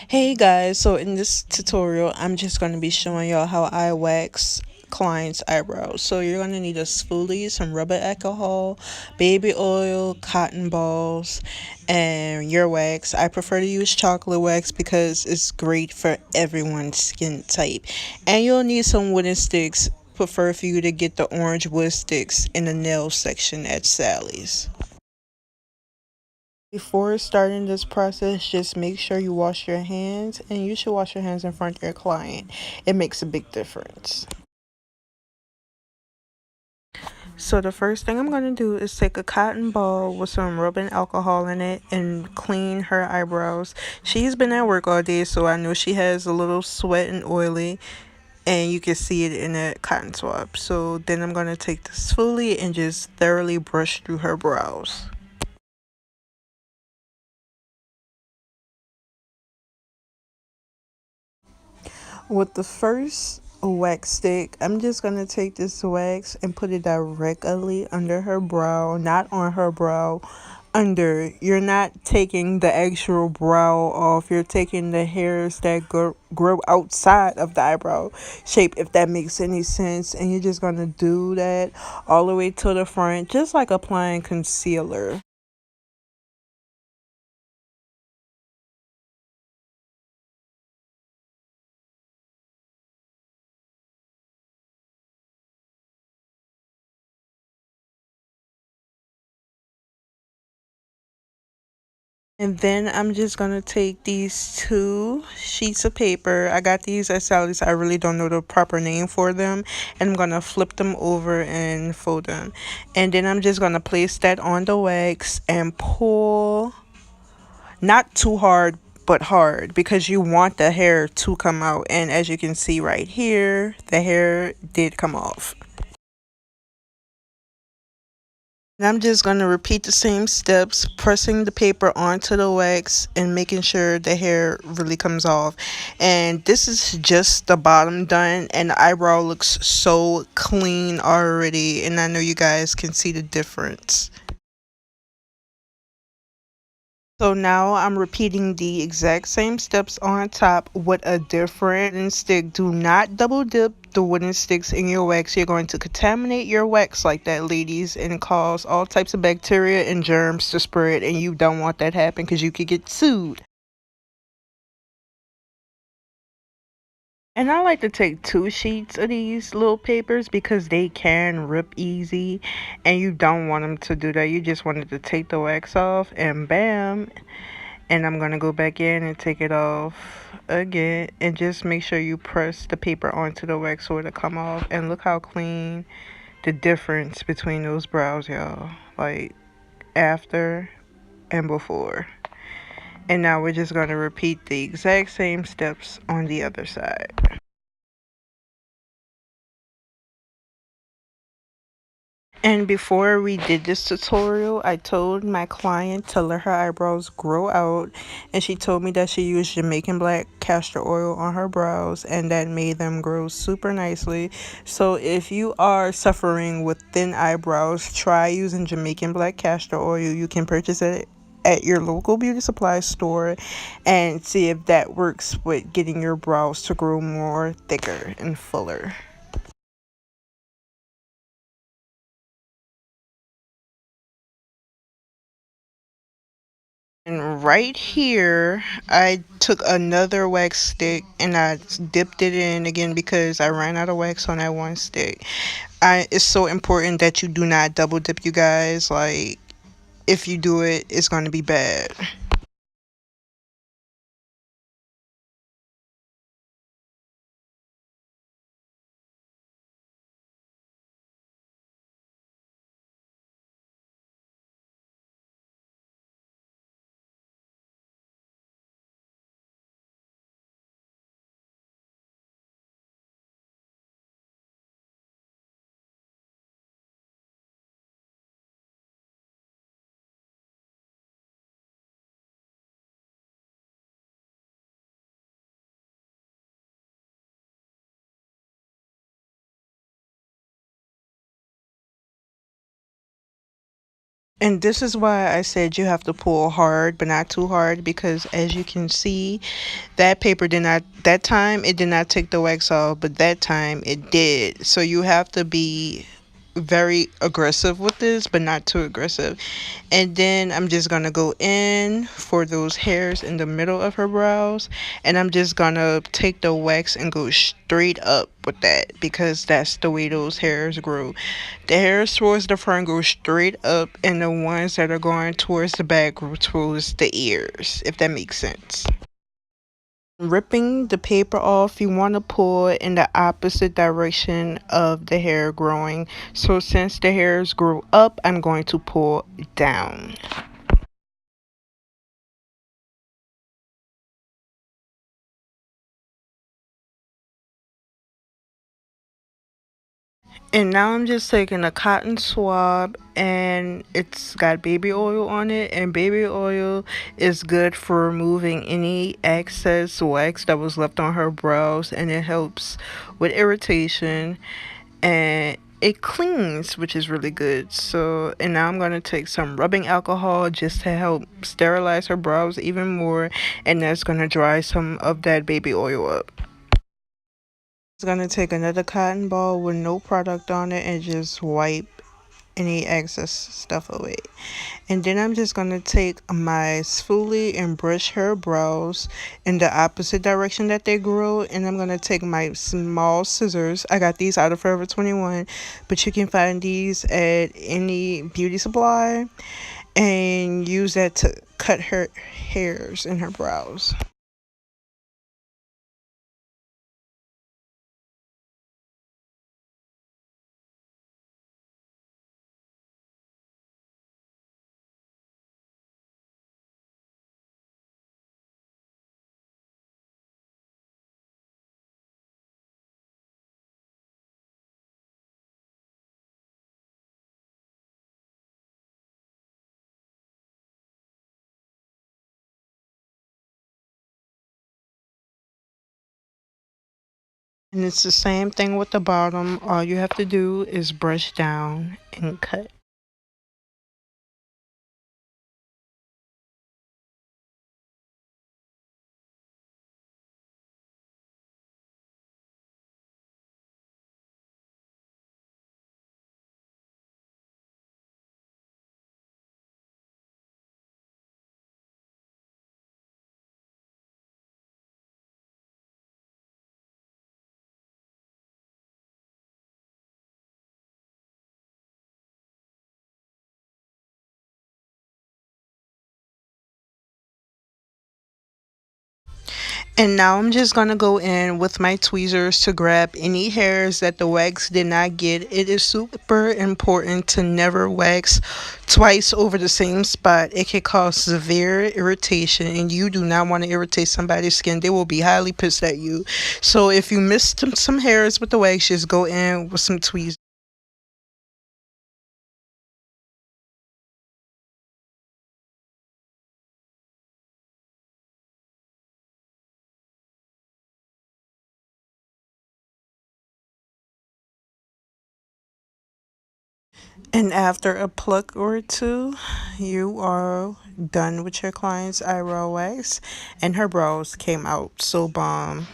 Hey guys, so in this tutorial, I'm just going to be showing y'all how I wax clients' eyebrows. So you're going to need a spoolie, some rubber alcohol, baby oil, cotton balls, and your wax. I prefer to use chocolate wax because it's great for everyone's skin type. And you'll need some wooden sticks. Prefer for you to get the orange wood sticks in the nail section at Sally's. Before starting this process, just make sure you wash your hands, and you should wash your hands in front of your client. It makes a big difference. So the first thing I'm going to do is take a cotton ball with some rubbing alcohol in it and clean her eyebrows. She's been at work all day, so I know she has a little sweat and oily, and you can see it in that cotton swab. So then I'm going to take this fully and just thoroughly brush through her brows. With the first wax stick, I'm just going to take this wax and put it directly under her brow, not on her brow, under. You're not taking the actual brow off, you're taking the hairs that grow outside of the eyebrow shape, if that makes any sense. And you're just going to do that all the way to the front, just like applying concealer. And then I'm just gonna take these two sheets of paper. I got these at Sally's. I really don't know the proper name for them. And I'm gonna flip them over and fold them. And then I'm just gonna place that on the wax and pull, not too hard, but hard, because you want the hair to come out. And as you can see right here, the hair did come off. And I'm just going to repeat the same steps, pressing the paper onto the wax and making sure the hair really comes off. And this is just the bottom done, and the eyebrow looks so clean already, and I know you guys can see the difference. So now I'm repeating the exact same steps on top with a different stick. Do not double dip the wooden sticks in your wax. You're going to contaminate your wax like that, ladies, and cause all types of bacteria and germs to spread, and you don't want that happen because you could get sued. And I like to take two sheets of these little papers because they can rip easy, and you don't want them to do that. You just wanted to take the wax off and bam. And I'm gonna go back in and take it off again, and just make sure you press the paper onto the wax so it'll come off. And look how clean the difference between those brows, y'all, like after and before. And now we're just going to repeat the exact same steps on the other side. And before we did this tutorial, I told my client to let her eyebrows grow out, and she told me that she used Jamaican black castor oil on her brows, and that made them grow super nicely. So if you are suffering with thin eyebrows, try using Jamaican black castor oil. You can purchase it at your local beauty supply store and see if that works with getting your brows to grow more thicker and fuller. And right here, I took another wax stick and I dipped it in again because I ran out of wax on that one stick. It's so important that you do not double dip, you guys. Like, if you do it, it's going to be bad. And this is why I said you have to pull hard, but not too hard, because as you can see, that paper did not, that time it did not take the wax off, but that time it did. So you have to be very aggressive with this, but not too aggressive. And then I'm just gonna go in for those hairs in the middle of her brows, and I'm just gonna take the wax and go straight up with that, because that's the way those hairs grow. The hairs towards the front go straight up, and the ones that are going towards the back go towards the ears, if that makes sense. Ripping the paper off, you want to pull it in the opposite direction of the hair growing. So since the hairs grew up, I'm going to pull down. And now I'm just taking a cotton swab, and it's got baby oil on it, and baby oil is good for removing any excess wax that was left on her brows, and it helps with irritation, and it cleans, which is really good. So, and now I'm going to take some rubbing alcohol just to help sterilize her brows even more, and that's going to dry some of that baby oil up. I'm going to take another cotton ball with no product on it and just wipe any excess stuff away. And then I'm just going to take my spoolie and brush her brows in the opposite direction that they grow. And I'm going to take my small scissors. I got these out of Forever 21, but you can find these at any beauty supply, and use that to cut her hairs in her brows. And it's the same thing with the bottom. All you have to do is brush down and cut. And now I'm just going to go in with my tweezers to grab any hairs that the wax did not get. It is super important to never wax twice over the same spot. It can cause severe irritation, and you do not want to irritate somebody's skin. They will be highly pissed at you. So if you missed some hairs with the wax, just go in with some tweezers. And after a pluck or two, you are done with your client's eyebrow wax, and her brows came out so bomb.